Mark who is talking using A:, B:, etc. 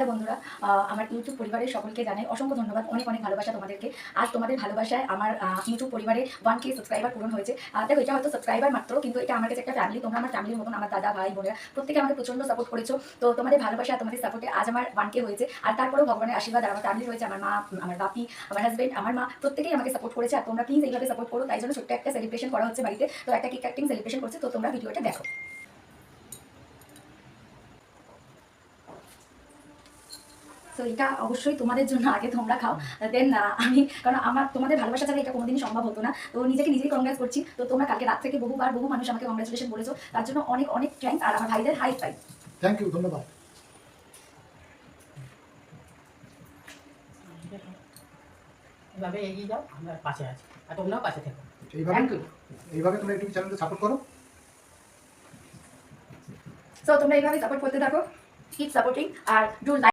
A: বন্ধুরা, আমার ইউটিউব পরিবারের সকলকে জানাই অসংখ্য ধন্যবাদ, অনেক অনেক ভালোবাসা তোমাদেরকে। আজ তোমাদের ভালোবাসায় আমার ইউটিউব পরিবারে 1K সাবস্ক্রাইবার পূরণ হয়েছে। দেখো, এটা হয়তো সাবস্ক্রাইবার মাত্র, কিন্তু এটা আমার কাছে একটা ফ্যামিলি। তোমরা আমার ফ্যামিলির মতন, আমার দাদা ভাই বোনেরা প্রত্যেকে আমাকে প্রচন্ড সাপোর্ট করেছো। তো তোমাদের ভালোবাসা, তোমাদের সাপোর্টে আজ আমার 1K হয়েছে। আর তারপরেও ভগবানের আশীর্বাদ আর আমার ফ্যামিলি রয়েছে, আমার মা, আমার বাপি, আমার হাজবেন্ড, আমার মা প্রত্যেকেই আমাকে সাপোর্ট করেছে। আর তোমরা প্লিজ এইভাবে সাপোর্ট করো। তাই জন্য ছোট্ট একটা সেলিব্রেশন করা হচ্ছে বাড়িতে। তো একটা কেক কাটিং সেলিব্রেশন করছে, তো তোমরা ভিডিওটা দেখো। তো এটা অবশ্যই তোমাদের জন্য, আগে তোমরা খাও, দেন আমি, কারণ আমার তোমাদের ভালোবাসা ছাড়া এটা কোনোদিনই সম্ভব হতো না। তো নিজেকে নিজেই কংগ্রেস করছি। তো তোমরা কালকে রাত থেকে বহু মানুষ আমাকে কংগ্রেচুলেশন বলেছো, তার জন্য অনেক অনেক থ্যাঙ্কস। আর আমার ভাইদের হাই ফাইভ।
B: থ্যাংক ইউ, ধন্যবাদ।
C: এভাবে এগিয়ে যাও, আমরা পাশে আছি আর তোমরাও পাশে থেকো।
B: এইভাবে তোমরা ইউটিউব চ্যানেলকে সাপোর্ট করো।
A: সো তোমরা এইভাবে সাপোর্ট করতে থাকো, কিপ সাপোর্টিং, আর ডু